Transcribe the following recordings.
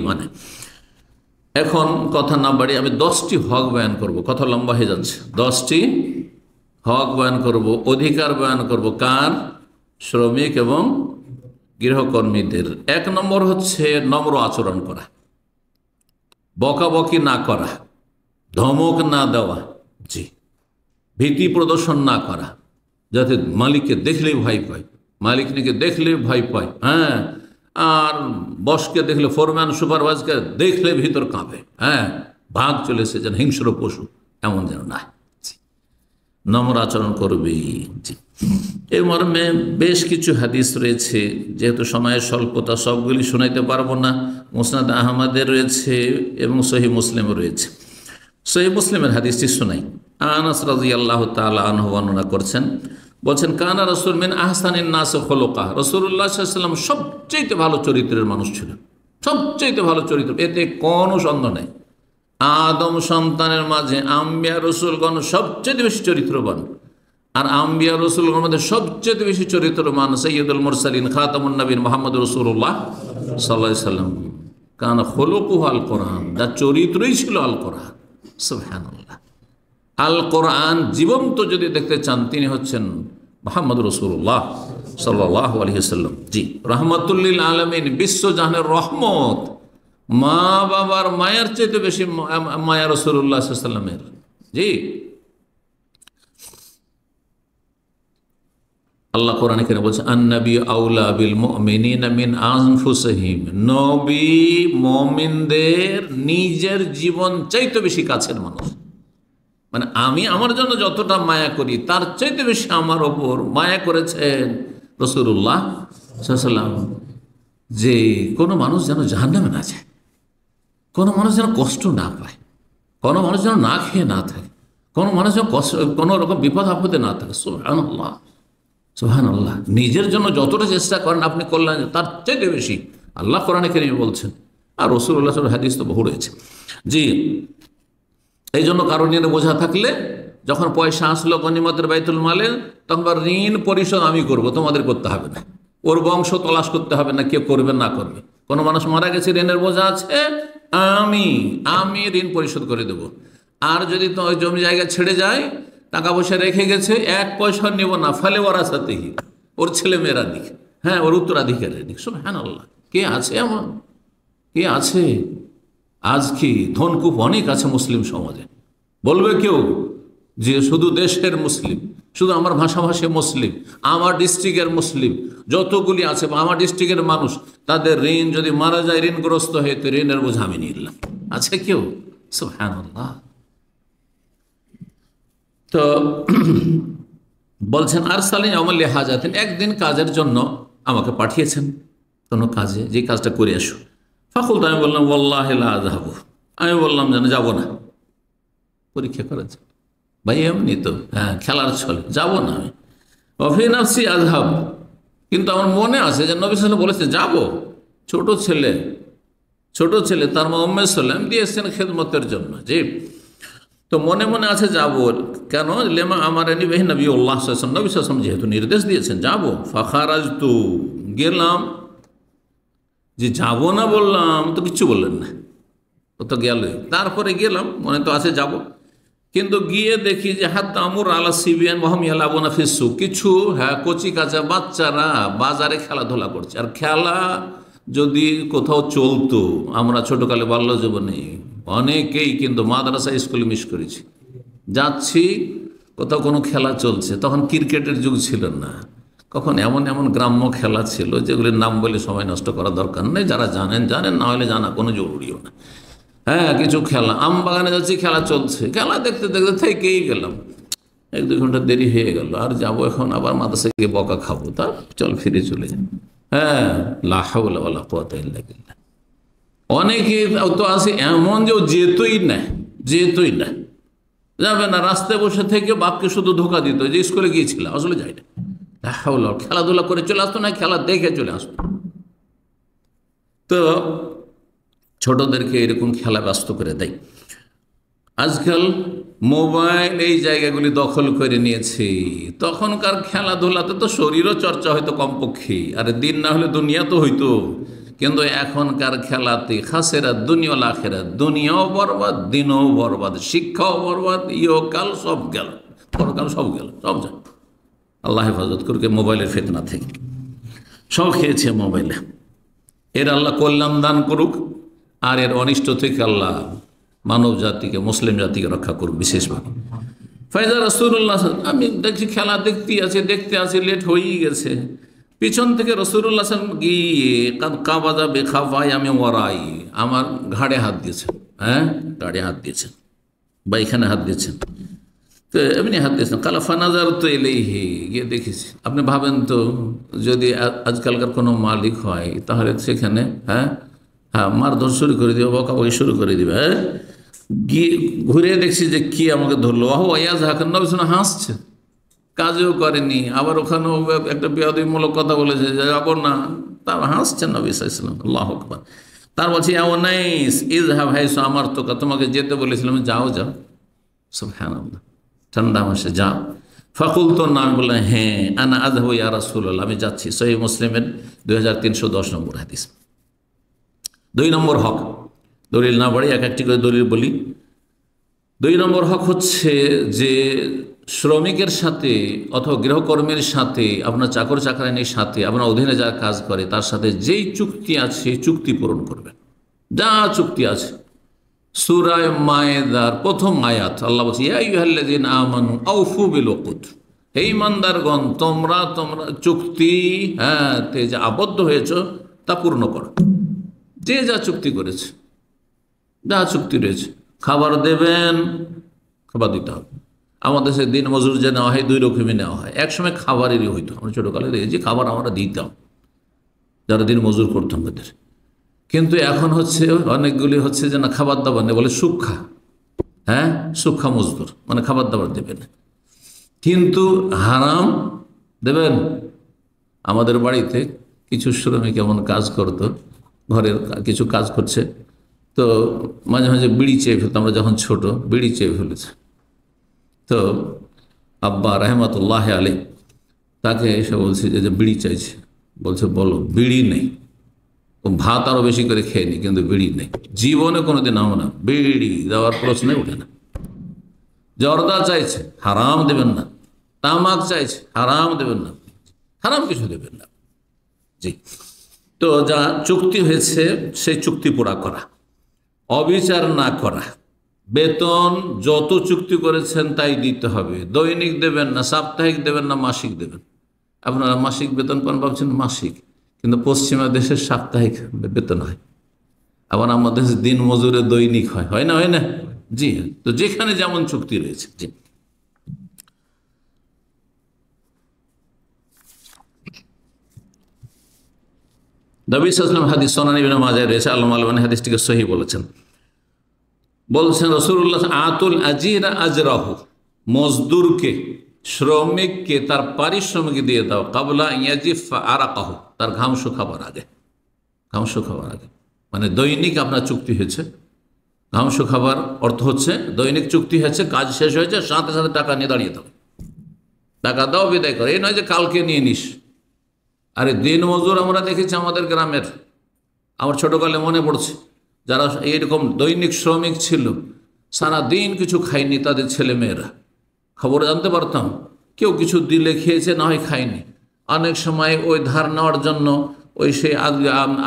মানে। এখন কথা না বাড়ি আমি 10টি হক বয়ান করব, কথা লম্বা হয়ে যাচ্ছে। 10টি হক বয়ান করব, অধিকার বয়ান করব কার? শ্রমিক এবং গৃহকর্মীদের। 1 নম্বর হচ্ছে নম্র আচরণ করা, বকাবকি না করা, ধমক না দেওয়া, জি, ভীতি প্রদর্শন না করা, যাতে মালিককে দেখলেই ভয় পায়, মালিককে দেখলেই ভয় পায়, হ্যাঁ, আর বসকে দেখলে, ফোরম্যান সুপারভাইজারকে দেখলে ভিতর কাঁপে, হ্যাঁ, ভাগ চলেছে যেন হিংস্র পশু, এমন যেন না। নম্র আচরণ করবে। জি, এই মর্মে বেশ কিছু হাদিস রয়েছে, যেহেতু সময়ের স্বল্পতা সবগুলি শোনাইতে পারবো না। মুসনাদ আহমদের রয়েছে এবং সহিহ মুসলিমও রয়েছে। সহিহ মুসলিমের হাদিসটি শোনাই। আনাস রাদিয়াল্লাহু তাআলা আনহু বর্ণনা করছেন, বলছেন, কানা রাসূল মিন আহসানিন নাস খুলুকা, রাসূলুল্লাহ সাল্লাল্লাহু আলাইহি ওয়াসাল্লাম সবচেয়ে ভালো চরিত্রের মানুষ ছিলেন, সবচেয়ে ভালো চরিত্র, এতে কোনো সন্দেহ নেই। আদম সন্তানের মাঝে আম্বিয়া রসুলগণ সবচেয়ে বেশি চরিত্রবান, আর আম্বিয়া রসুলগণের মধ্যে সবচেয়ে বেশি চরিত্রবান সাইয়্যিদুল মুরসালিন খাতামুন নবীন মুহাম্মদ রাসূলুল্লাহ সাল্লাল্লাহু আলাইহি ওয়াসাল্লাম। কানা খুলুকুহু আল কোরআন, যার চরিত্রই ছিল আল কোরআন। সুবহানাল্লাহ। আল কোরআন জীবন্ত যদি দেখতে চান, তিনি হচ্ছেন মুহাম্মদ রাসূলুল্লাহ সাল্লাল্লাহু আলাইহি ওয়াসাল্লাম। জি, রাহমাতুল লিল আলামিন, বিশ্বজাহানের রহমত। মা বাবার মায়ের চাইতে বেশি মায়া রাসূলুল্লাহ সাল্লাল্লাহু আলাইহি ওয়াসাল্লামের। জি, আল্লাহ কোরআনে কেন বলছে, আন-নবী আউলা বিল মুমিনিনা মিন আনফুসিহিম, নবী মুমিনদের নিজের জীবন চাইতে বেশি কাছের মানুষ। মানে আমি আমার জন্য যতটা মায়া করি, তার চাইতে বেশি আমার ওপর মায়া করেছেন রাসূলুল্লাহ সাল্লাল্লাহু আলাইহি ওয়াসাল্লাম। যে কোনো মানুষ যেন জাহান্নামে না যায়, কোনো মানুষ যেন কষ্ট না পায়, কোনো মানুষ যেন না খেয়ে না থাকে, কোনো মানুষ যেন কোনো রকম বিপদ আপদে না থাকে। সুবহানাল্লাহ, সুবহানাল্লাহ। নিজের জন্য যতটা চেষ্টা করেন আপনি করলেন, তার চাইতে বেশি আল্লাহ কোরআনে কারীমে বলছেন, আর রাসূলুল্লাহ সাল্লাল্লাহু আলাইহি ওয়াসাল্লাম হাদিস তো বহু রয়েছে। জি, এই জন্য কারো নিয়ে বোঝা থাকলে, যখন পয়সা আসলো গনিমতের বাইতুল মালে, তখন ঋণ পরিশোধ আমি করব, তোমাদের করতে হবে না, ওর বংশ তলাশ করতে হবে না, কেউ করবে না করবে। কোনো মানুষ মারা গেছে, ঋণের বোঝা আছে, আমি ঋণ পরিশোধ করে দেব। আর যদি তো ওই জমি জায়গা ছেড়ে যায়, টাকা পয়সা রেখে গেছে, 1 পয়সা নেব না, ফলে ওরা সাথেই ওর ছেলে মেয়েরা দিক, হ্যাঁ, ওর উত্তরাধিকারের দিক। সুবহানাল্লাহ। কে আছে এমন? কে আছে? আজ কি ধনকূপ অনেক আছে মুসলিম সমাজে। বলবে কেউ যে শুধু দেশের মুসলিম, শুধু আমার ভাষাভাষী মুসলিম, আমার ডিস্ট্রিক্টের মুসলিম যতগুলি আছে, বা আমার ডিস্ট্রিক্টের মানুষ, তাদের ঋণ যদি মারা যায়, ঋণগ্রস্ত হয়ে, তো ঋণের বোঝা আমি নিয়ে নিলাম। আছে কেউ? সুবহানাল্লাহ। তো বলছেন, আরসালিন ইয়াওমাল হাজাতিন, একদিন কাজের জন্য আমাকে পাঠিয়েছেন, কোনো কাজে, যে কাজটা করে আসো। ফাকুলতু, আমি বললাম, ওয়াল্লাহি লা আযহাবু, আমি বললাম যেন যাব না, পরীক্ষা করেছে ভাই, এমনি তো, হ্যাঁ, খেলার ছলে যাব না আমি। ওয়াফি নাফসি আযহাব, কিন্তু আমার মনে আছে যে নবী সাল্লাল্লাহু আলাইহি ওয়াসাল্লাম বলেছে যাব। ছোট ছেলে তার মা উম্মে সালাম দিয়েছেন খেদমতের জন্য। জি, তো মনে মনে আছে যাব। কেন? লেমা আমারানি বিহি নবিয়ুল্লাহ সাল্লাল্লাহু আলাইহি ওয়াসাল্লাম, নবী সাল্লাল্লাহু আলাইহি ওয়াসাল্লাম যেহেতু নির্দেশ দিয়েছেন যাব। ফাখারাজতু, গেলাম। যে যাব না বললাম তো কিচ্ছু বললেন না, ও তো গেল। তারপরে গেলাম, মনে তো আছে যাব, কিন্তু গিয়ে দেখি যে হাত্তা আমুর আলা সিবিয়ান ওয়াহুম ইয়ালাবুনা ফিস সুক, কিছু, হ্যাঁ, কচি কাঁচা বাচ্চারা বাজারে খেলাধুলা করছে। আর খেলা যদি কোথাও চলতো, আমরা ছোটকালে বাল্য জীবনে অনেকেই কিন্তু মাদ্রাসা স্কুলে মিস করেছি, যাচ্ছি কোথাও কোনো খেলা চলছে, তখন ক্রিকেটের যুগ ছিল না, কখন এমন এমন গ্রাম্য খেলা ছিল যেগুলির নাম বলে সময় নষ্ট করা দরকার নেই, যারা জানেন, না হলে জানা কোনো জরুরিও না। হ্যাঁ, কিছু খেলা, আম বাগানে যাচ্ছি, খেলা চলছে, খেলা দেখতে দেখতে থেকেই গেলাম, 1-2 ঘন্টা দেরি হয়ে গেল। আর যাবো এখন আবার মাদ্রাসায় গিয়ে বকা খাবো, তা চল ফিরে চলে যাই। হ্যাঁ, লা হাওলা ওয়ালা কুওয়াতা ইল্লা বিল্লাহ। অনেকে তো আছে এমন যে যেতই না, যাবে না, রাস্তায় বসে থেকে বাপকে শুধু ধোকা দিত যে স্কুলে গিয়েছিলাম, আসলে যাই না। লা হাওলা, খেলাধুলা করে চলে আসতো না, খেলা দেখে চলে আসতো। তো ছোটদেরকে এরকম খেলা ব্যস্ত করে দেয়। আজকাল মোবাইল এই জায়গাগুলি দখল করে নিয়েছে। তখনকার খেলাধুলাতে তো শরীরও চর্চা হয়তো কমপক্ষে, আর দিন না হলে দুনিয়া তো হইতো, কিন্তু এখনকার খেলাতে খাসেরা দুনিয়া আখেরাত, দুনিয়াও বরবাদ, দিনও বরবাদ, শিক্ষাও বরবাদ, ইহকাল সব গেল, পরকাল সব গেল, সব যায়। আল্লাহ হেফাজত করুক মোবাইলের ফিতনা থেকে। সব খেয়েছে মোবাইলে। এর আল্লাহ কল্যাণ দান করুক, আর এর অনিষ্ট থেকে আল্লাহ মানব জাতিকে, মুসলিম জাতিকে রক্ষা করুক বিশেষভাবে। ফায়জা রাসূলুল্লাহ, আমি দেখছি খেলা দেখতে আছি, লেট হয়েই গেছে। পিছন থেকে রাসূলুল্লাহ গিয়ে কাবাজা বেখাফাই, আমি ওরাই, আমার ঘাড়ে হাত দিয়েছেন। হ্যাঁ, ঘাড়ে হাত দিয়েছেন বা এখানে হাত দিয়েছেন, তো এমনি হাত দিয়েছেন। কালা ফানাজার তো এলেই গিয়ে দেখেছি। আপনি ভাবেন তো, যদি আজকালকার কোনো মালিক হয় তাহলে সেখানে হ্যাঁ মারধর শুরু করে দিবে, বকাবকি শুরু করে দিবে। হ্যাঁ, গিয়ে ঘুরে দেখছি যে কি আমাকে ধরলো, ওয়াজ হাকান নবী হাসছে, কাজও করেনি, আবার ওখানেও একটা বেয়াদবিমূলক কথা বলেছে যে যাবো না, তার হাসছেন নবী সাল্লাল্লাহু আলাইহি ওয়াসাল্লাম। আল্লাহু আকবার। তার বলছি আওয়ানাইস ইযহাব হাইসু আমারতুকা, তোমাকে যেতে বলেছিলাম, যাও যাও। সুবহানাল্লাহ, ঠান্ডা মাসে যাও। ফাকুলতু না, আমি বললাম হ্যাঁ, আনা আযহাবু ইয়া রাসূলুল্লাহ, আমি যাচ্ছি। সহিহ মুসলিমের 2310 নম্বর হাদিস। 2 নম্বর হক, দলিল না বাড়ি, এক একটি করে দলিল বলি। 2 নম্বর হক হচ্ছে যে শ্রমিকের সাথে অথবা গৃহকর্মীর সাথে, আপনার চাকর চাকরানির সাথে, আপনার অধীনে যারা কাজ করে তার সাথে যেই চুক্তি আছে চুক্তি পূরণ করবেন। যা চুক্তি আছে, সূরা মায়েদার প্রথম আয়াত আল্লাহ বলছে, ইয়া আইয়ুহাল্লাযীনা আমানু আউফু বিল উকুদ, হে ঈমানদারগণ, তোমরা চুক্তি তে যে আবদ্ধ হয়েছ তা পূর্ণ করো। যে যা চুক্তি করেছে, যা চুক্তি রয়েছে, খাবার দেবেন, খাবার দিতে হবে। আমাদের সে দিন মজুর যে নেওয়া হয় 2 রকমই নেওয়া হয়। একসময় খাবারেরই হইতো, আমরা ছোটোকালে দেখেছি খাবার আমরা দিতাম যারা দিন মজুর করতাম তাদের। কিন্তু এখন হচ্ছে অনেকগুলি হচ্ছে যে না, খাবার দাবার নেই, বলে সুক্ষা। হ্যাঁ, সুক্ষা মজদুর, মানে খাবার দাবার দেবেন, কিন্তু হারাম দেবেন। আমাদের বাড়িতে কিছু শ্রমিক এমন কাজ করতো, ঘরের কিছু কাজ করছে, তো মাঝে মাঝে বিড়ি চেয়ে ফেলতো। আমরা যখন ছোট, বিড়ি চেয়ে ফেলেছে, তো আব্বা রহমতুল্লাহ আলী তাকে এসে বলছে যে বিড়ি চাইছে। বলছে বলো, বিড়ি নেই। ও ভাত আরও বেশি করে খেয়ে নি, কিন্তু বিড়ি নেই। জীবনে কোনোদিন নাও না, বিড়ি দেওয়ার প্রশ্নে ওঠে না। জর্দা চাইছে, হারাম দেবেন না। তামাক চাইছে, হারাম দেবেন না, হারাম কিছু দেবেন না। জি, তো যা চুক্তি হয়েছে সেই চুক্তি পুরা করা, অবিচার না করা। বেতন যত চুক্তি করেছেন তাই দিতে হবে। দৈনিক দেবেন না, সাপ্তাহিক দেবেন না, মাসিক দেবেন। আপনারা মাসিক বেতন পান ভাবছেন, মাসিক, কিন্তু পশ্চিমা দেশের সাপ্তাহিক বেতন হয়। আবার আমাদের দিন মজুরে দৈনিক হয়, হয় না? হয় না? জি, তো যেখানে যেমন চুক্তি রয়েছে। জি, নবী সাল্লাল্লাহু আলাইহি ওয়াসাল্লাম হাদিস সুনান ইবনে মাজাহ রয়েছে, আল্লামা আলবানী হাদিসটিকে সহিহ বলেছেন। বলছেন রাসূলুল্লাহ, আতুল আজিরা আজরাহু, মজদুরকে, শ্রমিককে তার পারিশ্রমিক দিয়ে দাও, কাবলা ইয়াজিফ আরাকাহু, তার ঘাম শুকাবার আগে। ঘাম শুকাবার আগে মানে দৈনিক আপনার চুক্তি হয়েছে। ঘাম শুকাবার অর্থ হচ্ছে দৈনিক চুক্তি হয়েছে, কাজ শেষ হয়েছে, সাথে সাথে টাকা নিয়ে দাঁড়িয়ে দাও, টাকা দাও, বিদায় করো। এই নয় যে কালকে নিয়ে নিস। আরে দিন মজুর আমরা দেখেছি আমাদের গ্রামের, আমার ছোটোকালে মনে পড়ছে, যারা এইরকম দৈনিক শ্রমিক ছিল, সারা দিন কিছু খায়নি তাদের ছেলে মেয়েরা। খবর জানতে পারতাম, কেউ কিছু দিলে খেয়েছে, না হয় খায়নি। অনেক সময় ওই ধার নেওয়ার জন্য ওই সেই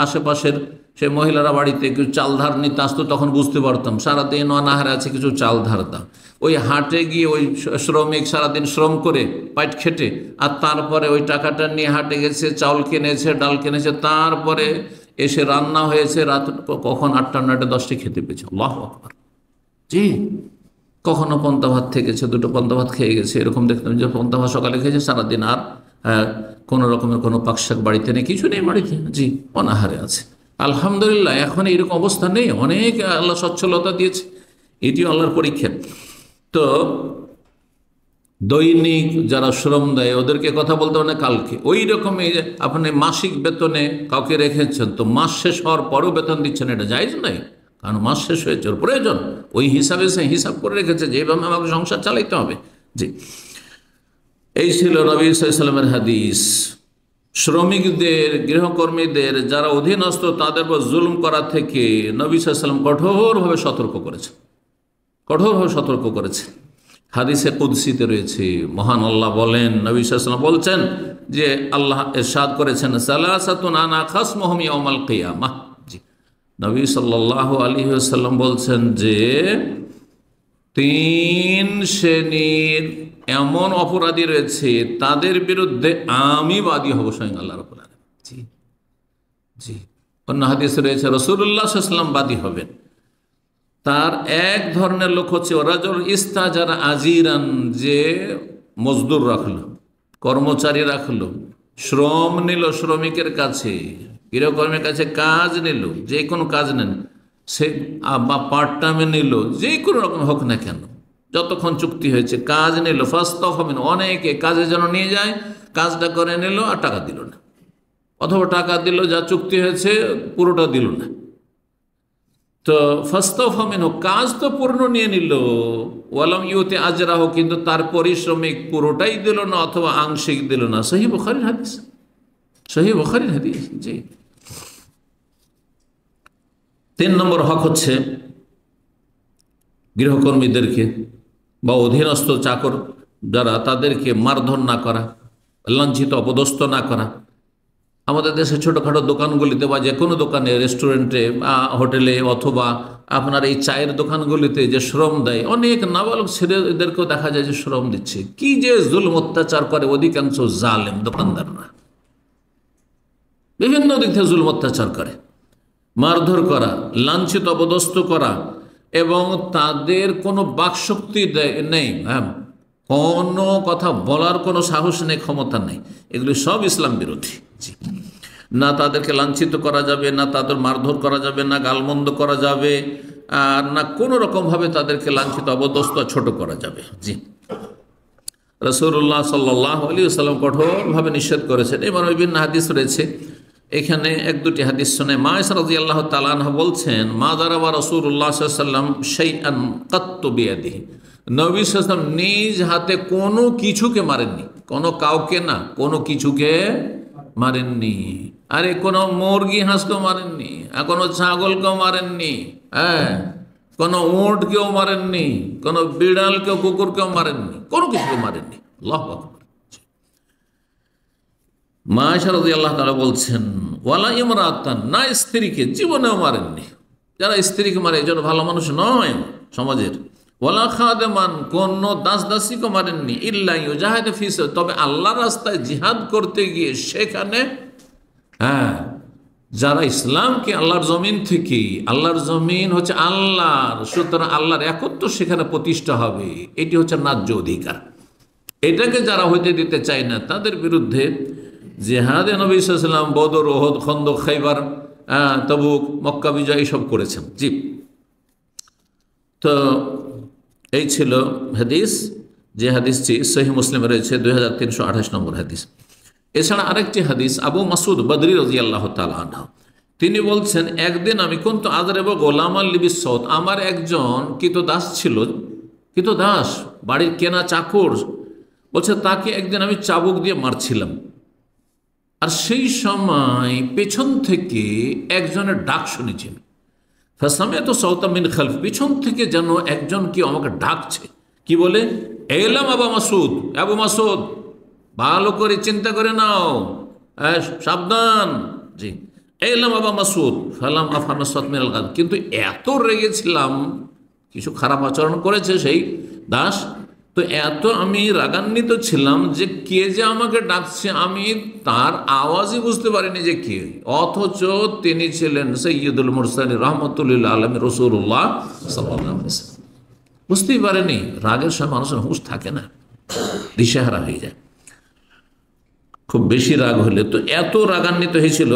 আশেপাশের সেই মহিলারা বাড়িতে কিছু চাল ধার নিতে আসতো, তখন বুঝতে পারতাম সারাদিন অনাহারে আছে, কিছু চাল ধার দাও। ওই হাটে গিয়ে ওই শ্রমিক সারাদিন শ্রম করে পাইট খেটে, আর তারপরে ওই টাকাটা নিয়ে হাটে গেছে, চাউল কিনেছে, ডাল কিনেছে, তারপরে এসে রান্না হয়েছে, রাত কখন 8টা 9টা 10টা খেতে পেয়েছে। আল্লাহু আকবার। জি, কখনো পন্তা ভাত থেকেছে, 2টো পন্তা ভাত খেয়ে গেছে। এরকম দেখতাম যে পন্তা ভাত সকালে খেয়েছে, সারাদিন আর কোনো রকমের কোনো পাকশাক বাড়িতে নেই, কিছু নেই বাড়িতে। জি, অনাহারে আছে। আলহামদুলিল্লাহ, এখন এরকম অবস্থা নেই, অনেক আল্লাহ সচ্ছলতা দিয়েছে, এটিও আল্লাহর পরীক্ষা। তো দৈনিক যারা শ্রম দেয় ওদেরকে কথা বলতে মানে কালকে। ওই রকমই আপনি মাসিক বেতনে কাউকে রেখেছেন, তো মাস শেষ হওয়ার পরেও বেতন দিচ্ছেন, এটা জায়েজ নাই। কারণ মাস শেষ হয়েছে, ওর প্রয়োজন, ওই হিসাবে সে হিসাব করে রেখেছে যে এইভাবে আমাকে সংসার চালাইতে হবে। জি, এই ছিল নবী সাল্লাল্লাহু আলাইহি ওয়াসাল্লামের হাদিস। শ্রমিকদের, গৃহকর্মীদের যারা অধীনস্থ তাদের উপর জুলুম করা থেকে নবী সাল্লাল্লাহু আলাইহি ওয়াসাল্লাম কঠোরভাবে সতর্ক করেছেন, কঠোরভাবে সতর্ক করেছেন। হাদিসে কুদসিতে রয়েছে, মহান আল্লাহ বলেন, নবী সাল্লাল্লাহু আলাইহি ওয়াসাল্লাম বলছেন যে আল্লাহ ইরশাদ করেছেন, সালাসাতুন আনা খাসমুহুম ইয়াউমাল কিয়ামাহ। জি, নবী সাল্লাল্লাহু আলাইহি ওয়াসাল্লাম বলছেন যে 3 শ্রেণীর এমন অপরাধী রয়েছে তাদের বিরুদ্ধে আমি বাদী হব স্বয়ং আল্লাহ রাব্বুল আলামিন। জি জি, অন্য হাদিসে রয়েছে রাসূলুল্লাহ সাল্লাল্লাহু আলাইহি ওয়াসাল্লাম বাদী হবেন। তার এক ধরনের লোক হচ্ছে রাজুল ইস্তাজারা আজিরান, যে মজদুর রাখলো, কর্মচারী রাখলো, শ্রম নিল শ্রমিকের কাছে, গৃহকর্মীর কাছে কাজ নিল, যে কোনো কাজ নেন সে, বা পার্ট টাইমে নিল, যে কোনো রকম হোক না কেন, যতক্ষণ চুক্তি হয়েছে কাজ নিল, ফাস্তাফামিন, অনেকে কাজে যেন নিয়ে যায়, কাজটা করে নিল আর টাকা দিল না, অথবা টাকা দিল, যা চুক্তি হয়েছে পুরোটা দিল না। তো ফাস্তাফামিন, কাজ তো পূর্ণ নিয়ে নিল, ওয়ালাম ইউতে আজরাহ, কিন্তু তার পরিশ্রমিক পুরোটাই দিল না অথবা আংশিক দিল না। সহিহ বুখারীর হাদিস, সহিহ বুখারীর হাদিস। জি, 3 নম্বর হক হচ্ছে গৃহকর্মীদেরকে বা অধীনস্থ চাকর যারা, তাদেরকে মারধর না করা, লাঞ্ছিত অপদস্থ না করা। আমাদের দেশে ছোটোখাটো দোকানগুলিতে বা যে কোনো দোকানে, রেস্টুরেন্টে, হোটেলে, অথবা আপনার এই চায়ের দোকানগুলিতে যে শ্রম দেয়, অনেক নাবালক ছেলেদেরকেও দেখা যায় যে শ্রম দিচ্ছে। কি যে জুলম অত্যাচার করে অধিকাংশ জালেম দোকানদাররা, বিভিন্ন দিক থেকে জুলম অত্যাচার করে, মারধর করা, লাঞ্ছিত অপদস্থ করা, এবং তাদের কোনো বাকশক্তি নেই, হ্যাঁ, কোনো কথা বলার কোনো সাহস নেই, ক্ষমতা নেই। এগুলি সব ইসলাম বিরোধী। জি, না তাদেরকে লাঞ্ছিত করা যাবে, না তাদের মারধর করা যাবে, না গালমন্দ করা যাবে, আর না কোনো রকমভাবে তাদেরকে লাঞ্ছিত অবদস্থ ছোট করা যাবে। জি, রাসূলুল্লাহ সাল্লাল্লাহু আলাইহি ওয়াসাল্লাম কঠোরভাবে নিষেধ করেছেন। এবার বিভিন্ন হাদিস রয়েছে, এখানে 1-2টি হাদিস শুনে মায়েশা রাদিয়াল্লাহু তাআলা আনহা বলছেন, মা দারাবা রাসূলুল্লাহ সাল্লাল্লাহু আলাইহি ওয়াসাল্লাম শাইআন কাত্তু বিয়াদিহি, নবী সাল্লাল্লাহু আলাইহি ওয়াসাল্লাম নিজ হাতে কোনো কিছুকে মারেননি, কোনো কাউকে না, কোনো কিছুকে মারেননি। আরে কোনো মুরগি হাঁসকেও মারেননি, আর কোনো ছাগলকেও মারেননি, হ্যাঁ, কোনো উটকেও মারেননি, কোনো বিড়ালকেও কুকুরকেও মারেননি, কোনো কিছুকে মারেননি। আল্লাহু আকবার। মায়েশা রাদিয়াল্লাহু তাআলা বলছেন, ওয়ালা ইমরাতান, না স্ত্রীকে জীবনেও মারেননি। যারা স্ত্রীকে মারে এই জন্য ভালো মানুষ নয় সমাজের। ওয়ালা খাদেমান, কোন দাস দাসীকে মারেননি। ইল্লা ইউজাহিদ ফি সাবিল, তবে আল্লাহর রাস্তায় জিহাদ করতে গিয়ে সেখানে, হ্যাঁ, যারা ইসলামকে আল্লাহর জমিন থেকে, আল্লাহর জমিন হচ্ছে আল্লাহর, সুতরাং আল্লাহর একত্ব সেখানে প্রতিষ্ঠা হবে, এটি হচ্ছে ন্যায্য অধিকার। এটাকে যারা হইতে দিতে চায় না, তাদের বিরুদ্ধে জিহাদে নবী সাল্লাল্লাহু আলাইহি ওয়াসাল্লাম বদর, উহুদ, খন্দক, খাইবার, তাবুক, মক্কা বিজয় এইসব করেছেন। জি, তো এই ছিল হাদিস, যে হাদিসটি সহিহ মুসলিমে রয়েছে, 2328 নম্বর হাদিস। এছাড়া আরেকটি হাদিস, আবু মাসুদ বদরি রাদিয়াল্লাহু তাআলা আনহু, তিনি বলছেন, একদিন আমি কুনতু আযরিবু গোলামান লিবিস সাউত, আমার একজন কৃতদাস ছিল, কৃতদাস, বাড়ির কেনা চাকর, বলছে তাকে একদিন আমি চাবুক দিয়ে মারছিলাম, আর সেই সময় পেছন থেকে একজনের ডাক শুনেছি। ফাসামিআতু সাওতাম মিন খালফ, পিছন থেকে যেন একজন কি আমাকে ডাকছে, কি বলে, এলাম আবু মাসুদ, আবু মাসুদ, ভালো করে চিন্তা করে নাও, সাবধান। জি, এলাম আবু মাসুদ, ফালাম আফহামু সাওত মিনাল গাদ, কিন্তু এত রেগেছিলাম, কিছু খারাপ আচরণ করেছে সেই দাস, তো এত আমি রাগান্বিত ছিলাম যে কে যে আমাকে ডাকছে আমি তার আওয়াজই বুঝতে পারিনি যে কে, অথচ তিনি ছিলেন সাইয়্যিদুল মুরসালিন রাহমাতুল লিল আলামিন রাসূলুল্লাহ সাল্লাল্লাহু আলাইহি ওয়াসাল্লাম। বুঝতেই পারেনি, রাগের সময় মানুষের হুঁশ থাকে না, দিশেহারা হয়ে যায়, খুব বেশি রাগ হলে। তো এত রাগান্বিত হয়েছিল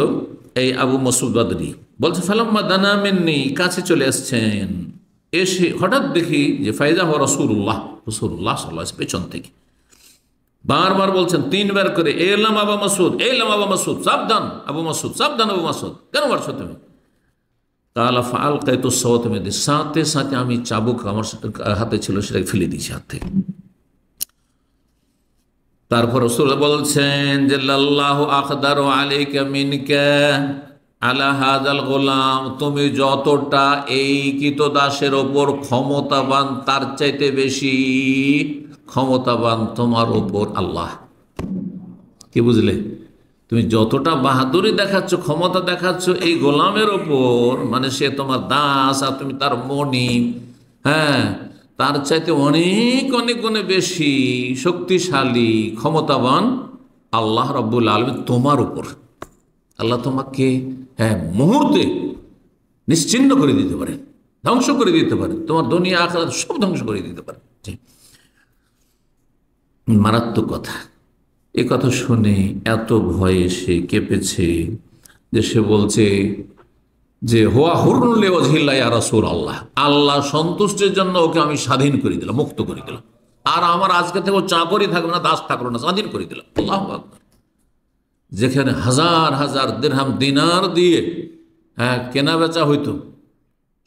এই আবু মাসুদ বদরি, বলছে ফালাম্মা দানা মিন্নি, কাছে চলে আসছেন, এসে হঠাৎ দেখি যে ফাইজা হওয়া রাসূলুল্লাহ, রাসূলুল্লাহ সাল্লাল্লাহু আলাইহি ওয়াসাল্লাম পেছন থেকে বারবার বলছেন 3 বার করে, এলাম আবু মাসুদ, এলাম আবু মাসুদ, সাবধান আবু মাসুদ, সাবধান আবু মাসুদ, কেন মারছো তুমি? কালা ফাআলকাইতু সাওত মিয়াদি, সাথে সাথে আমি চাবুক আমার হাতে ছিল সেটাকে ফেলে দিয়েছি হাত থেকে। তারপর রাসূল বলছেন যে লাল্লাহু আকদারু আলাইকা মিনকা আলা হাযাল গোলাম, তুমি যতটা এই কৃতদাসের ওপর ক্ষমতাবান তার চাইতে বেশি ক্ষমতাবান তোমার ওপর আল্লাহ। কি বুঝলে? তুমি যতটা বাহাদুরি দেখাচ্ছ, ক্ষমতা দেখাচ্ছ এই গোলামের ওপর, মানে সে তোমার দাস আর তুমি তার মনিব, হ্যাঁ, তার চাইতে অনেক অনেক গুণে বেশি শক্তিশালী ক্ষমতাবান আল্লাহ রাব্বুল আলামিন তোমার উপর। আল্লাহ তোমাকে মুহূর্তে নিশ্চিহ্ন করে দিতে পারে, ধ্বংস করে দিতে পারে, তোমার দুনিয়া আখিরাত সব ধ্বংস করে দিতে পারে। মারাত্মক কথা। এ কথা শুনে এত ভয়ে সে কেঁপেছে যে সে বলছে যে হোয়া হুরনুল ওয়াজহিল্লাহ ইয়া রাসূলুল্লাহ, আল্লাহ সন্তুষ্টির জন্য ওকে আমি স্বাধীন করে দিলাম, মুক্ত করে দিলাম, আর আমার আজকে থেকে ও চাকরি থাকবে না, দাস থাকলো না, স্বাধীন করে দিলাম। আল্লাহু আকবার। যেখানে হাজার হাজার দিরহাম দিনার দিয়ে কেনা বেচা হইতো,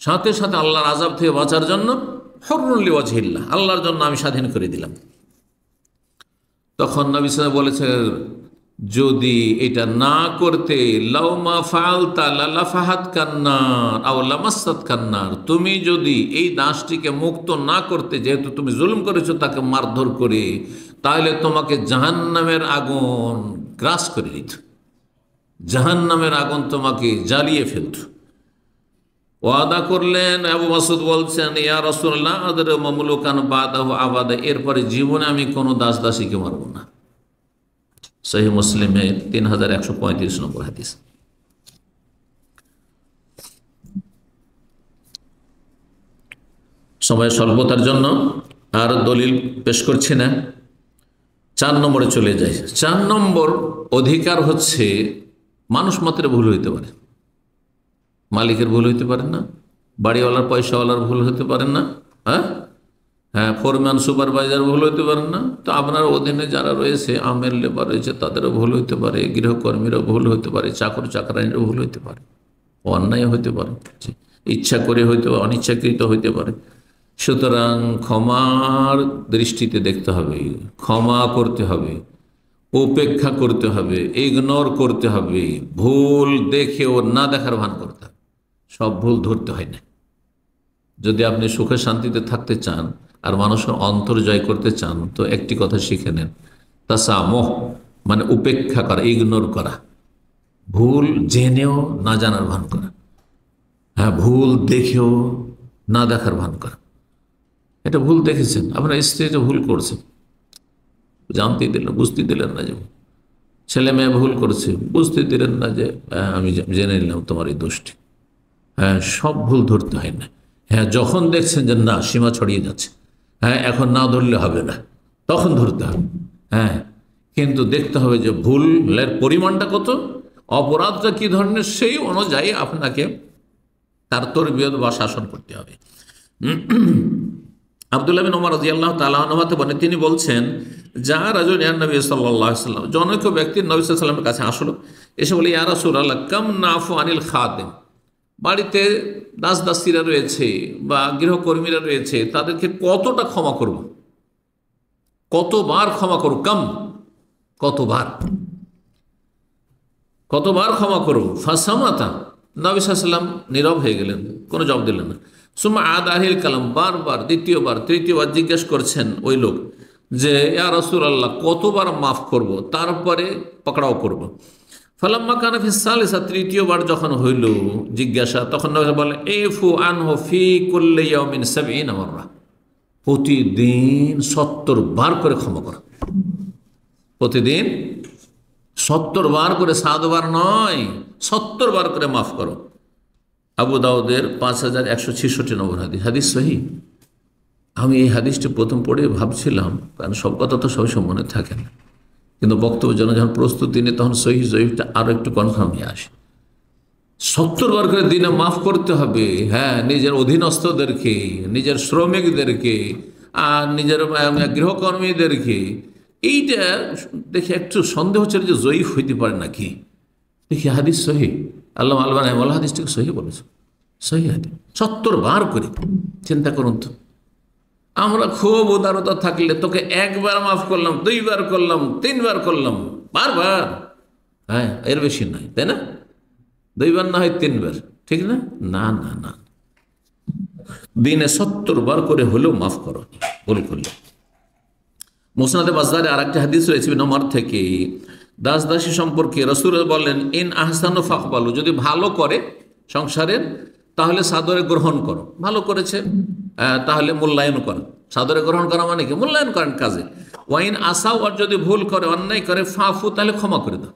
সাথে সাথে আল্লাহর আযাব থেকে বাঁচার জন্য হুরনুল ওয়াজহিল্লাহ, আল্লাহর জন্য আমি স্বাধীন করে দিলাম। তখন নবী সাল্লাল্লাহু আলাইহি ওয়াসাল্লাম বলেছে, যদি এটা না করতে লাউমা ফাআলতা লালাফাহাত কান্নার আও লামাসাত কান্নার, তুমি যদি এই দাসটিকে মুক্ত না করতে, যেহেতু তুমি জুলুম করেছো তাকে মারধর করে, তাহলে তোমাকে জাহান্নামের আগুন গ্রাস করে দিত, জাহান্নামের আগুন তোমাকে জ্বালিয়ে ফেলত। ওয়াদা করলেন। আবু মাসউদ বলছেন, ইয়া রাসূলুল্লাহ আদরু মামলুকান বাদাহু আবাদা, এরপরে জীবনে আমি কোনো দাস দাসীকে মারব না। সহিহ মুসলিমে 3135 নম্বর হাদিস। সময় স্বল্পতার জন্য আর দলিল পেশ করছি না, 4 নম্বরে চলে যায়। 4 নম্বর অধিকার হচ্ছে মানুষ মাত্র ভুল হইতে পারে, মালিকের ভুল হইতে পারে না, বাড়িওয়ালার পয়সাওয়ালার ভুল হতে পারে না, হ্যাঁ, ফোরম্যান সুপারভাইজার ভুল হইতে পারে না, তো আপনার অধীনে যারা রয়েছে, আমের লেবার রয়েছে, তাদেরও ভুল হইতে পারে, গৃহকর্মীরও ভুল হইতে পারে, চাকর চাকরানিরও ভুল হইতে পারে, অন্যায় হইতে পারে, ইচ্ছা করে হইতে পারে, অনিচ্ছাকৃত হইতে পারে। সুতরাং ক্ষমার দৃষ্টিতে দেখতে হবে, ক্ষমা করতে হবে, উপেক্ষা করতে হবে, ইগনোর করতে হবে, ভুল দেখেও না দেখার ভান করতে হবে। সব ভুল ধরতে হয় না। যদি আপনি সুখে শান্তিতে থাকতে চান আর মানুষের অন্তর জয় করতে চান, তো একটি কথা শিখে নেন, তাসামহ, মানে উপেক্ষা করা, ইগনোর করা, ভুল জেনেও না জানার ভান করা, হ্যাঁ, ভুল দেখেও না দেখার ভান করা। এটা ভুল দেখেছেন, আপনার স্ত্রী এটা ভুল করছে, জানতেই দিলেন, বুঝতে দিলেন না, যে ছেলে মেয়ে ভুল করছে, বুঝতে দিলেন না যে আমি জেনে নিলাম তোমার এই দোষটি। হ্যাঁ, সব ভুল ধরতে হয় না। হ্যাঁ, যখন দেখছেন যে না, সীমা ছড়িয়ে যাচ্ছে, হ্যাঁ, এখন না ধরলে হবে না, তখন ধরতে হবে। হ্যাঁ, কিন্তু দেখতে হবে যে ভুলের পরিমাণটা কত, অপরাধটা কি ধরনের, সেই অনুযায়ী আপনাকে তার তরবিয়ত বা শাসন করতে হবে। আব্দুল্লাহ বিন ওমর রাদিয়াল্লাহু তাআলা আনহু বলেন, তিনি বলছেন, যা রাজুল ইয়া নবী সাল্লাল্লাহু আলাইহি ওয়াসাল্লাম, জনৈক ব্যক্তি নবী সাল্লাল্লাহু আলাইহি ওয়াসাল্লামের কাছে আসলো, এসে বলে, ইয়া রাসূলুল্লাহ কাম নাফু আনিল খাদিম, বাড়িতে দাস দাসীরা রয়েছে বা গৃহকর্মীরা রয়েছে, তাদেরকে কতটা ক্ষমা করব, কতবার ক্ষমা করব, কাম, কতবার ক্ষমা করব। ফাসামাতা, নবী সাল্লাল্লাহু আলাইহি ওয়াসাল্লাম নীরব হয়ে গেলেন, কোনো জবাব দিলেন না। সুম্মা আদাহিল কালাম, বারবার, দ্বিতীয়বার, তৃতীয়বার জিজ্ঞেস করছেন ওই লোক যে, ইয়া রাসূলুল্লাহ কতবার মাফ করব, তারপরে পকড়াও করব। ফালাম্মা কানা ফিস সালিসা, তৃতীয়বার যখন হইল জিজ্ঞাসা, তখন নবী বলেন, ইফু আনহু ফি কুল্লি ইয়াউমিন 70 মাররা, প্রতিদিন 70 বার করে ক্ষমা করো, প্রতিদিন 70 বার করে, 7 বার নয়, 70 বার করে মাফ করো। আবু দাউদের 5166 নম্বর হাদিস, হাদিস সহিহ। আমি এই হাদিসটি প্রথম পড়ে ভাবছিলাম, কারণ সব কথা তো সবসময় মনে থাকে না, কিন্তু বক্তব্যের জন্য যখন প্রস্তুতি নিই তখন সহিহ জয়ীফটা আরও একটু কনফার্ম হয়ে আসে। 70 বার করে দিনে মাফ করতে হবে, হ্যাঁ, নিজের অধীনস্থদেরকে, নিজের শ্রমিকদেরকে, আর নিজের গৃহকর্মীদেরকে। এইটা দেখে একটু সন্দেহ হচ্ছে যে জয়ীফ হইতে পারে নাকি, দেখি হাদিস সহিহ। আল্লামা আলবানী রাহিমাহুল্লাহ হাদিসটাকে সহিহ বলেছে, সহিহ হাদিস, 70 বার করে। চিন্তা করুন তো, আমরা খুব উদারতা থাকলে তোকে একবার মাফ করলাম, দুইবার করলাম, তিনবার করলাম, বারবার, হ্যাঁ এর বেশি নয়, তাই না? দুইবার না হয় তিনবার, ঠিক না? না না না, দিনে 70 বার করে হলেও মাফ করো ভুল করলে। মুসনাদে বাজদারে আর একটা হাদিস রয়েছে নমর থেকে, দাস দাসী সম্পর্কে রাসূল বলেন, ইন আহসানু ফাকবালু, যদি ভালো করে সংসারের তাহলে সাদরে গ্রহণ করো, ভালো করেছে তাহলে মূল্যায়ন করো। সাদরে গ্রহণ করা মানে কি? মূল্যায়ন করেন কাজে। ওয়াইন আসাও, আর যদি ভুল করে অন্যায় করে, ফাফু, তাহলে ক্ষমা করে দাও,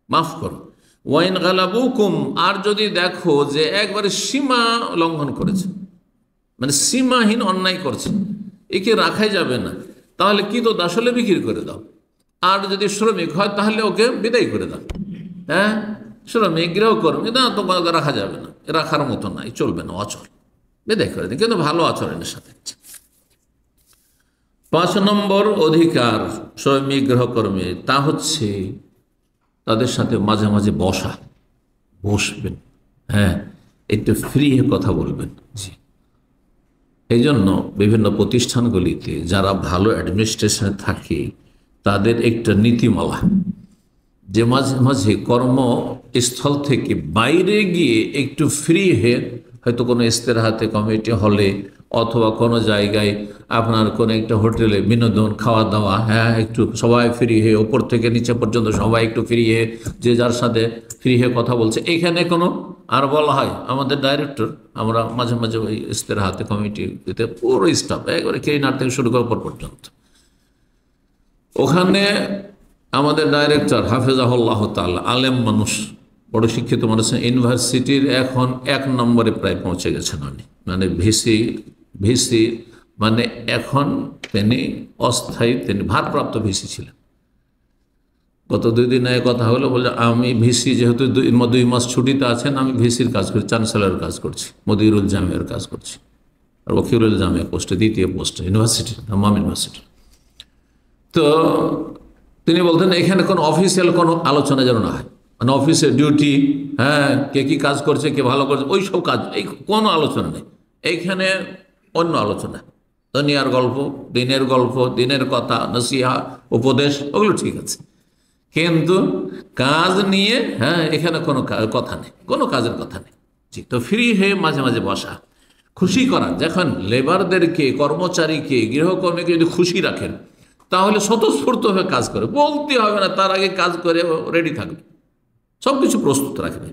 মাফ করো। ওয়াইন গালাবুকুম, আর যদি দেখো যে একবারে সীমা লঙ্ঘন করেছে, মানে সীমাহীন অন্যায় করছে, একে রাখাই যাবে না, তাহলে কি তো আসলে বিক্রি করে দাও। আর যদি শ্রমিক হয় তাহলে ওকে বিদায় করে দাও। হ্যাঁ, শ্রমিক গৃহকর্মী না, তোমাকে রাখা যাবে না, রাখার মতো নাই, চলবে না, অচল, বিদায় করে দিন, কিন্তু ভালো আচরণের সাথে। 5 নম্বর অধিকার শ্রমিক গৃহকর্মী, তা হচ্ছে তাদের সাথে মাঝে মাঝে বসবেন, হ্যাঁ, একটু ফ্রি হয়ে কথা বলবেন। জি, এই জন্য বিভিন্ন প্রতিষ্ঠানগুলিতে যারা ভালো অ্যাডমিনিস্ট্রেশনে থাকে তাদের একটা নীতিমালা, যে মাঝে মাঝে কর্মস্থল থেকে বাইরে গিয়ে একটু ফ্রি হয়ে, হয়তো কোনো ইস্তেরাহাতে কমিটি হলে অথবা কোনো জায়গায় আপনার কোনো একটা হোটেলে বিনোদন খাওয়া দাওয়া, হ্যাঁ, একটু সবাই ফ্রি হয়ে, ওপর থেকে নিচে পর্যন্ত সবাই একটু ফ্রি হয়ে, যে যার সাথে ফ্রি হয়ে কথা বলছে, এখানে কোনো, আর বলা হয় আমাদের ডাইরেক্টর, আমরা মাঝে মাঝে ওই ইস্তেরাহাতে কমিটিতে পুরো স্টাফ একবারে ক্লিনার থেকে শুরু করে পর্যন্ত, ওখানে আমাদের ডাইরেক্টর হাফেজাহুল্লাহ তাআলা আলেম মানুষ, বড় শিক্ষিত মানুষ, ইউনিভার্সিটির এখন 1 নম্বরে প্রায় পৌঁছে গেছেন উনি, মানে ভিসি মানে এখন তিনি অস্থায়ী, তিনি ভারপ্রাপ্ত ভিসি ছিলেন। গত 2 দিন আগে কথা হলো, বলে আমি ভিসি, যেহেতু 2 মাস ছুটিতে আছেন, আমি ভিসির কাজ করছি, চ্যান্সেলরের কাজ করছি, মদিরুল জামিয়ার কাজ করছি, আর ওকিরুল জামিয়া পোস্টে, 2য় পোস্টে ইউনিভার্সিটি, হাম্মাম ইউনিভার্সিটি। তো তিনি বলতেন এখানে কোনো অফিসিয়াল কোনো আলোচনা যেন না হয়, মানে অফিসের ডিউটি, হ্যাঁ, কে কি কাজ করছে, কে ভালো করছে, ওই সব কাজ, এই কোনো আলোচনা নেই। এইখানে অন্য আলোচনা, দুনিয়ার গল্প, দিনের কথা, নসিহা, উপদেশ, ওগুলো ঠিক আছে, কিন্তু কাজ নিয়ে, হ্যাঁ, এখানে কোনো কথা নেই, কোনো কাজের কথা নেই। জি, তো ফ্রি হয়ে মাঝে মাঝে বসা, খুশি করা। যখন লেবারদেরকে, কর্মচারীকে, গৃহকর্মীকে যদি খুশি রাখেন, তাহলে স্বতঃস্ফূর্ত হয়ে কাজ করে, বলতে হবে না, তার আগে কাজ করে রেডি থাকবে, সব কিছু প্রস্তুত রাখবে।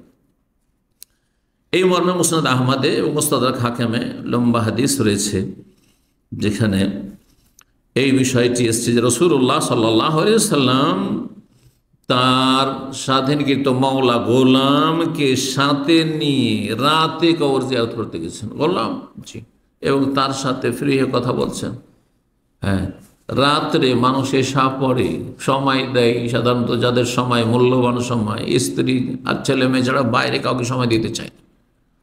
এই মর্মে মুসনাদ আহমদে এবং মুস্তাদরাক হাকিমে লম্বা হাদিস রয়েছে, যেখানে এই বিষয়টি এসছে যে রাসূলুল্লাহ সাল্লাল্লাহু আলাইহি সাল্লাম তার স্বাধীনকৃত মাওলা গোলামকে সাথে নিয়ে রাতে কবর জিয়ারত করতে গেছেন, গোলাম, জি, এবং তার সাথে ফ্রি হয়ে কথা বলছেন। হ্যাঁ, রাত্রে মানুষ এসা পড়ে, সময় দেয়, সাধারণত যাদের সময় মূল্যবান সময়, স্ত্রী আর ছেলে মেয়ে ছাড়া বাইরে কাউকে সময় দিতে চায় না,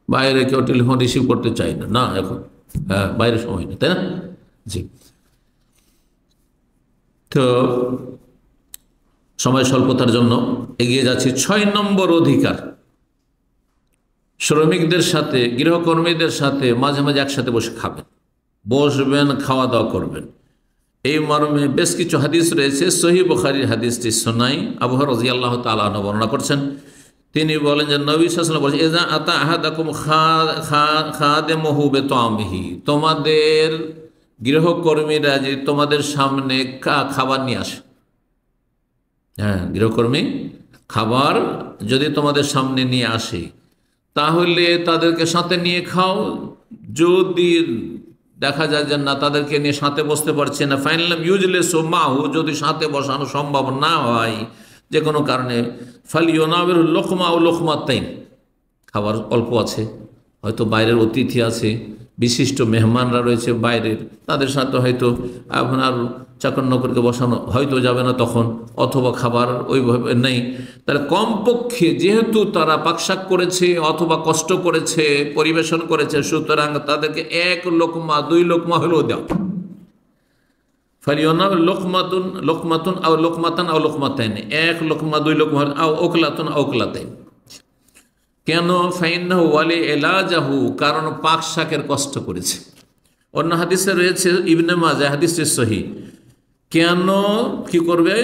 বাইরে কেউ টেলিফোন রিসিভ করতে চায় না, না এখন, হ্যাঁ, বাইরে সময় নেই, তাই না? জি, তো সময় স্বল্পতার জন্য এগিয়ে যাচ্ছি। 6 নম্বর অধিকার, শ্রমিকদের সাথে, গৃহকর্মীদের সাথে মাঝে মাঝে একসাথে বসবেন, খাওয়া দাওয়া করবেন। এই মর্মে বেশ কিছু হাদিস রয়েছে, সহিহ বুখারীর হাদিসটি শোনাই, আবু হুরায়রা রাদিয়াল্লাহু তাআলা আনহু বর্ণনা করছেন। তিনি বলেন যে নবী সাল্লাল্লাহু আলাইহি ওয়াসাল্লাম বলেছেন, ইযা আতা আহাদাকুম খাদিমুহু বিতামিহি, তোমাদের গৃহকর্মীরা যে তোমাদের সামনে খাবার নিয়ে আসে, হ্যাঁ, গৃহকর্মী খাবার যদি তোমাদের সামনে নিয়ে আসে, তাহলে তাদেরকে সাথে নিয়ে খাও। যদি দেখা যায় যে না, তাদেরকে নিয়ে সাথে বসতে পারছে না, ফাইনালাম ইউজলেসু মাহু, যদি সাথে বসানো সম্ভব না হয় যে কোনো কারণে, ফালিয়ুনাবিল লোকমা ও লোকমাতাইন, খাবার অল্প আছে, হয়তো বাইরের অতিথি আছে, বিশিষ্ট মেহমানরা রয়েছে বাইরের, তাদের সাথে হয়তো আপনার চাকর নকরকে বসানো হয়তো যাবে না তখন, অথবা খাবার ওইভাবে নেই, তাহলে কমপক্ষে যেহেতু তারা পাকশাক করেছে অথবা কষ্ট করেছে, পরিবেশন করেছে, সুতরাং তাদেরকে 1 লোকমা 2 লোকমা হলেও দাও। ফালিওনা লোকমাতুন আও লোকমাতান আও লোকমাতাইন, 1 লোকমা 2 লোকমা আও ওকলাতুন আও ওকলাতাইন। কেন? ফাইন্নাহু ওয়ালি এলাজাহু, কারণ পাক শাকের কষ্ট করেছে, অন্য হাদিসে রয়েছে, ইবনে মাজাহ হাদিসটি সহিহ, কেন কি করবে,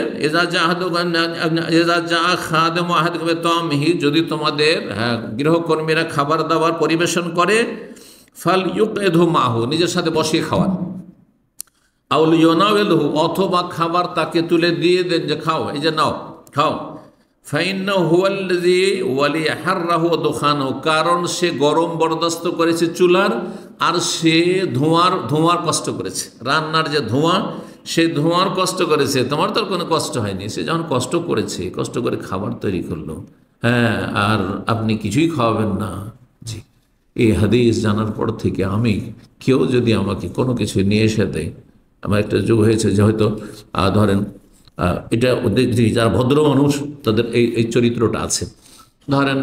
যদি তোমাদের গৃহকর্মীরা খাবার দাবার পরিবেশন করে, ফাল ইউকইদহু মাহু, নিজের সাথে বসিয়ে খাওয়ান, আউল ইউনাওয়েলহু, অথবা খাবার তাকে তুলে দিয়ে দেন যে খাও, এই যে নাও খাও, ফাইন্নাহু হুয়াল্লাযী ওয়ালিহাররাহু ওয়া দুখানহু, কারণ সে গরম বরদাস্ত করেছে চুলার, আর সে ধোঁয়ার কষ্ট করেছে, রান্নার যে ধোঁয়া, সে ধোঁয়ার কষ্ট করেছে, তোমার তো আর কোনো কষ্ট হয়নি। সে যখন কষ্ট করেছে, কষ্ট করে খাবার তৈরি করলো, হ্যাঁ, আর আপনি কিছুই খাওয়াবেন না। জি, এই হাদিস জানার পর থেকে আমি, কেউ যদি আমাকে কোনো কিছু নিয়ে এসে দেয়, আমার একটা যুগ হয়েছে যে হয়তো ধরেন এটা ওদের যারা ভদ্র মানুষ তাদের এই চরিত্রটা আছে, ধরেন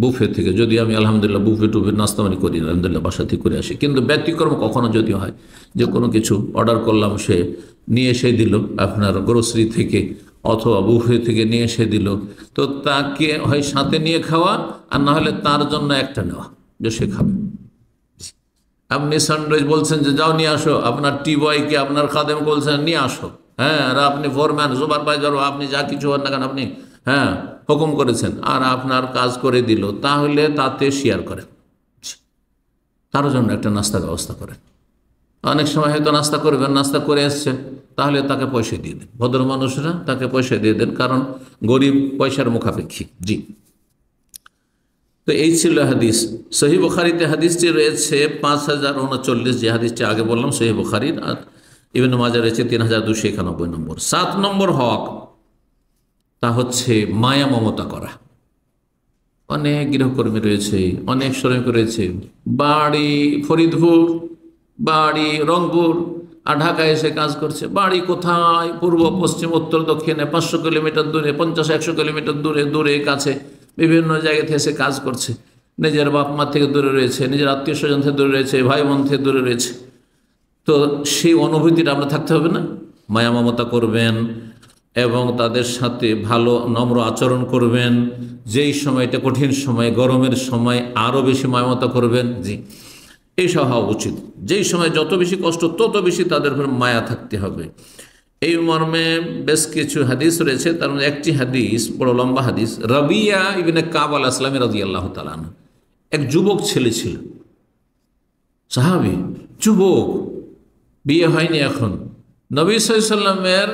বুফে থেকে যদি আমি আলহামদুলিল্লাহ বুফে টুফে নাস্তামানি করি, আলহামদুলিল্লাহ বাসা থেকে করে আসি, কিন্তু ব্যতিক্রম কখনো যদি হয় যে কোনো কিছু অর্ডার করলাম, সে নিয়ে এসে দিল আপনার গ্রোসারি থেকে অথবা বুফে থেকে নিয়ে এসে দিল, তো তাকে হয় সাথে নিয়ে খাওয়া, আর না হলে তার জন্য একটা নেওয়া যে সে খাবে। আপনি সানরাইজ বলছেন যে যাও নিয়ে আসো, আপনার টি বয়কে আপনার খাদেম বলছেন নিয়ে আসো, হ্যাঁ, আর আপনি ফোরম্যান সুপারভাইজার, আপনি যা কিছু হন না কেন আপনি হ্যাঁ হুকুম করেছেন, আর আপনার কাজ করে দিল, তাহলে তাতে শেয়ার করেন, তার জন্য একটা নাস্তার ব্যবস্থা করেন। অনেক সময় হয়তো নাস্তা করবেন, নাস্তা করে এসছে, তাহলে তাকে পয়সা দিয়ে দেন, ভদ্র মানুষরা তাকে পয়সা দিয়ে দেন, কারণ গরিব পয়সার মুখাপেক্ষী। জি, তো এই ছিল হাদিস। সহিহ বুখারীতে হাদিসটি রয়েছে 5039, যে হাদিসটি আগে বললাম সহিহ বুখারীর, আর ইবনে মাজাহ রয়েছে 3291 নম্বর। 7 নম্বর হক, তা হচ্ছে মায়া মমতা করা। অনেক গৃহকর্মী রয়েছে, অনেক শ্রমিক রয়েছে, বাড়ি ফরিদপুর, বাড়ি রংপুর, আর ঢাকায় এসে কাজ করছে। বাড়ি কোথায়? পূর্ব পশ্চিম উত্তর দক্ষিণে, 500 কিলোমিটার দূরে, 50-100 কিলোমিটার দূরে, দূরে কাছে বিভিন্ন জায়গা থেকে এসে কাজ করছে। নিজের বাপ মা থেকে দূরে রয়েছে, নিজের আত্মীয় স্বজন থেকে দূরে রয়েছে, ভাই বোন থেকে দূরে রয়েছে। তো সেই অনুভূতিটা আমরা থাকতে হবে না? মায়া মমতা করবেন এবং তাদের সাথে ভালো নম্র আচরণ করবেন। যেই সময়টা কঠিন সময়, গরমের সময় আরও বেশি মায়া মমতা করবেন। জি, এইসব হওয়া উচিত। যেই সময় যত বেশি কষ্ট, তত বেশি তাদের উপর মায়া থাকতে হবে। এই মর্মে বেশ কিছু হাদিস রয়েছে, তার মধ্যে একটি হাদিস বড় লম্বা হাদিস। রাবিয়া ইবনে কাব আল আসলামী রাদিয়াল্লাহু তাআলা আনহু, এক যুবক ছেলে ছিল, সাহাবী, যুবক, বিয়ে হয়নি এখন। নবী সাল্লাল্লাহু আলাইহি ওয়াসাল্লামের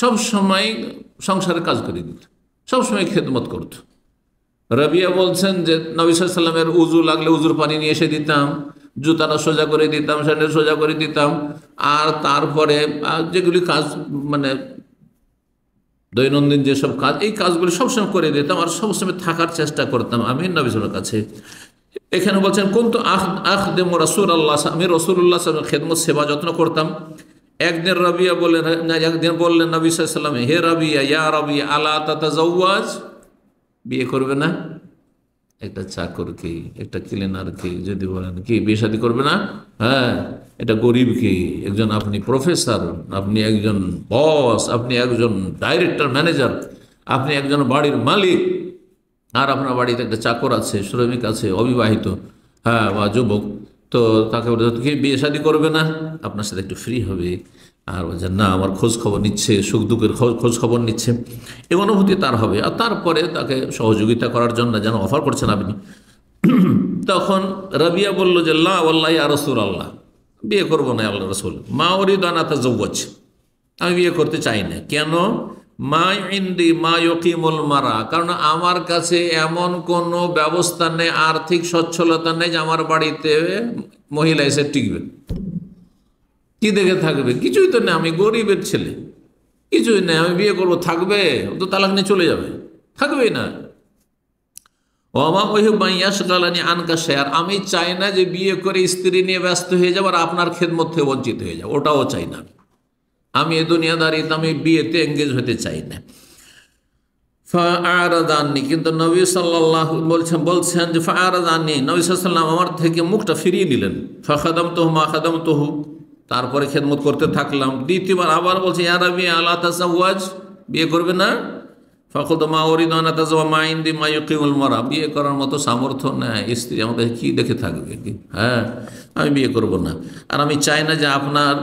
সবসময় সংসারের কাজ করে দিত, সবসময় খেদমত করত। রাবিয়া বলছেন যে নবী সাল্লাল্লাহু আলাইহি ওয়াসাল্লামের উজু লাগলে উজুর পানি নিয়ে এসে দিতাম, জুতাটা সোজা করে দিতাম, স্যান্ডেল সোজা করে দিতাম, আর তারপরে যেগুলি কাজ মানে দৈনন্দিন যেসব কাজ, এই কাজগুলি সবসময় করে দিতাম, আর সবসময় থাকার চেষ্টা করতাম আমি নবী সাল্লাল্লাহু কাছে। এখানে বলছেন কুনতু আখদেমু রাসূলুল্লাহ, আমি রাসূলুল্লাহ সাল্লাল্লাহু আলাইহি খেদমত সেবা যত্ন করতাম। একদিন রাবিয়া বললেন, একদিন বললেন নবী সাল্লাল্লাহু আলাইহি ওয়াসাল্লাম, হে রাবিয়া, ইয়া রাবিয়া, আলা তাতাজাওয়াজ, বিয়ে করবে না? একটা চাকরকে, একটা ক্লিনারকে যদি বলেন কি বিয়ে শাদী করবে না? হ্যাঁ, এটা গরিবকে, একজন আপনি প্রফেসর, আপনি একজন বস, আপনি একজন ডাইরেক্টর ম্যানেজার, আপনি একজন বাড়ির মালিক, আর আপনার বাড়িতে একটা চাকর আছে, শ্রমিক আছে, অবিবাহিত, হ্যাঁ, বা যুবক, তো তাকে কি বিয়ে শাদী করবে না? আপনার সাথে একটু ফ্রি হবে, আর বলছেন না আমার খোঁজ খবর নিচ্ছে, সুখ দুঃখের খোঁজ খবর নিচ্ছে, এই অনুভূতি তার হবে। আর তারপরে তাকে সহযোগিতা করার জন্য যেন অফার করছেন আপনি। তখন রাবিয়া বলল যে লা ওয়াল্লাহি ইয়া রাসূলুল্লাহ, বিয়ে করবো না আল্লাহ রাসূল, মা উরিদু আন আতাজাওয়াজ, আমি বিয়ে করতে চাই না। কেন? মা ইনদি মা ইউকিমুল মারা, কারণ আমার কাছে এমন কোনো ব্যবস্থা নেই, আর্থিক সচ্ছলতা নেই যে আমার বাড়িতে মহিলা এসে টিকবে। কি দেখে থাকবে? কিছুই তো নেই, আমি গরিবের ছেলে, কিছুই নেই, আমি বিয়ে করবো, থাকবে? তো তালাক নিয়ে চলে যাবে, থাকবেই না। ওমা ওহিবাইয়াশগালানি আনকা শেয়ার, আমি চাই না যে বিয়ে করে স্ত্রী নিয়ে ব্যস্ত হয়ে যাব আর আপনার খেদমত থেকে বঞ্চিত হয়ে যাব, ওটাও চাই না। আমি এ দুনিয়াদারিতে আমি বিয়েতে এঙ্গেজ হতে চাই না। ফাআরাদানি, কিন্তু নবী সাল্লাল্লাহু বলছেন যে ফাআরাদানি, নবী সাল্লাল্লাহু আলাইহি ওয়াসাল্লাম আমার থেকে মুখটা ফিরিয়ে নিলেন। ফাখাদামতুহু মা খাদামতুহু, তারপরে খেদমত করতে থাকলাম। দ্বিতীয়বার আবার বলছে ইয়া রাবি আলা তাজাওয়াজ, বিয়ে করবে না? ফকুল মা ওরিদানা তাজওয়া মা ইনদি মা ইউকিমুল মারা, বিয়ে করার মতো সামর্থ্য নেই, স্ত্রী আমাকে কি দেখে থাকবে কি, হ্যাঁ আমি বিয়ে করব না। আর আমি চাই না যে আপনার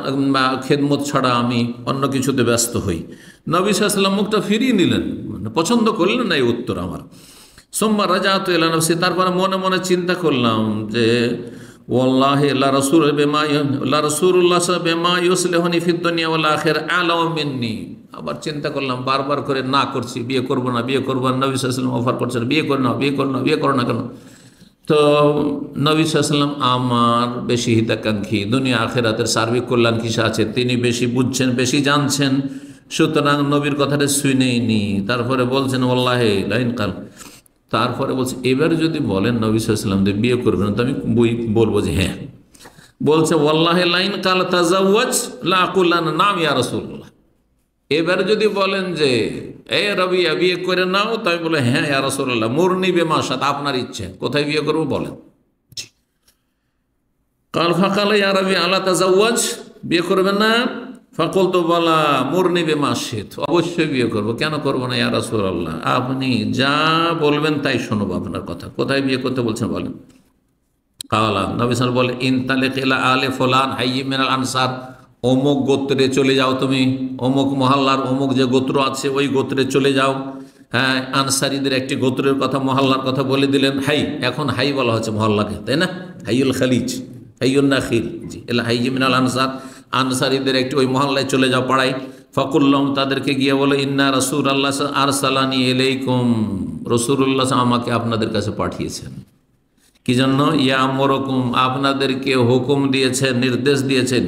খেদমত ছাড়া আমি অন্য কিছুতে ব্যস্ত হই। নবী সাল্লাল্লাহু আলাইহি ওয়াসাল্লাম মুখটা ফিরিয়ে নিলেন, মানে পছন্দ করলেন না এই উত্তর আমার। সোমবার রাজাত ইলা নফসি, তারপরে মনে মনে চিন্তা করলাম যে ওয়াল্লাহি লা রাসূল বিমা লা রাসূলুল্লাহ বিমা ইউসলিহুনি ফিদ দুনিয়া ওয়াল আখিরা আলাউ মিন্নি। আবার চিন্তা করলাম, বারবার করে না করছি, বিয়ে করব না, বিয়ে করব না। নবী সাল্লাল্লাহু আলাইহি ওয়াসাল্লাম অফার করছেন, বিয়ে করো না, বিয়ে করো না, বিয়ে করো না কেন? তো নবী সাল্লাল্লাহু আলাইহি ওয়াসাল্লাম আমার বেশি হিতাকাঙ্ক্ষী, দুনিয়া আখিরাতের সার্বিক কল্যাণ কিসে আছে তিনি বেশি বুঝছেন, বেশি জানছেন, সুতরাং নবীর কথাটা শুনেই নি। তারপরে বলছেন ওয়াল্লাহি লাইন কাল, তারপরে বলছে এবার যদি বলেন নবী সাল্লাল্লাহু আলাইহি ওয়াসাল্লাম যে বিয়ে করবেন, তো আমি বলবো যে হ্যাঁ। বলছে ওয়াল্লাহি লাইন কাল তাজাওয়াজ লা আকুলানা নাম ইয়া রাসূলুল্লাহ। এবার যদি বলেন যে এ রবিয়া বিয়ে করে নাও, তো আমি বলে হ্যাঁ ইয়া রাসূলুল্লাহ, মুরনি বেমাশাত, আপনার ইচ্ছে, কোথায় বিয়ে করবো বলেন। কাল ফাকাল ইয়া রবি আলা তাজাওয়াজ, বিয়ে করবেন না? ফাকুল তো বলা মুরনি বেমাশিত, অবশ্যই বিয়ে করবো, কেন করবো না ইয়া রাসূলুল্লাহ, আপনি যা বলবেন তাই শুনবো আপনার কথা, কোথায় বিয়ে করতে বলছেন বলেন। কালা নবী সাল্লাল্লাহু আলাইহি ওয়াসাল্লাম বলে ইনতালিক ইলা আলে ফুলান হাইয়্যি মিনাল আনসার, অমুক গোত্রে চলে যাও তুমি, অমুক মহল্লার অমুক যে গোত্র আছে ওই গোত্রে চলে যাও। হ্যাঁ, আনসারীদের একটি গোত্রের কথা, মহল্লার কথা বলে দিলেন। হাই, এখন হাই বলা হচ্ছে মহল্লাকে, তাই না? হাইউল খালিজ, হাইউল নাখিল, জি এলা হাইয়্যি মিনাল আনসার, আনসারীদের একটি ওই মহল্লায় চলে যাও, পাড়ায়। ফাকুল্লাম, তাদেরকে গিয়ে বলে ইন্না রাসূলুল্লাহ আরসালানি ইলাইকুম, রাসূলুল্লাহ আমাকে আপনাদের কাছে পাঠিয়েছেন। কি জন্য? ইয়ামুরুকুম, আপনাদেরকে হুকুম দিয়েছেন, নির্দেশ দিয়েছেন,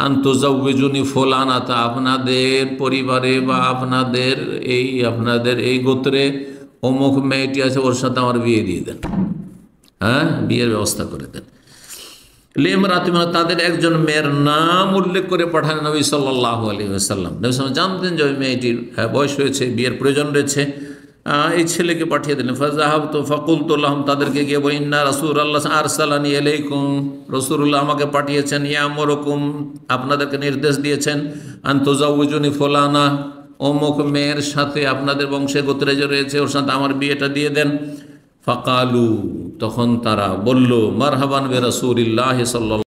আনতুজাউযুনি ফুলানাতা, আপনাদের পরিবারে বা আপনাদের এই গোত্রে অমুক মেয়েটি আছে, ওর সাথে আমার বিয়ে দিয়ে দেন, হ্যাঁ বিয়ের ব্যবস্থা করে দেন। লিমরাতিমা, তাদের একজন মেয়ের নাম উল্লেখ করে পাঠান নবী সাল্লাল্লাহু আলাইহি ওয়াসাল্লাম। নবী সাল্লাল্লাহু জানতেন যে ওই মেয়েটির বয়স হয়েছে, বিয়ের প্রয়োজন রয়েছে, এই ছেলেকে পাঠিয়ে দিলেন। ফাযাহাবতু ফাকুলতু লাহুম, তাদেরকে গিয়ে বলি ইন্না রাসূলুল্লাহ আরসালানি ইলাইকুম, রাসূলুল্লাহ আমাকে পাঠিয়েছেন, ইয়ামুরুকুম, আপনাদেরকে নির্দেশ দিয়েছেন, আন তুজাউযুনি ফুলানা, অমুক মেয়ের সাথে আপনাদের বংশে গোত্রে যে রয়েছে ওর সাথে আমার বিয়েটা দিয়ে দেন। ফাকালু, তখন তারা বলল মারহাবান বি রাসূলিল্লাহি সাল্লাল্লাহু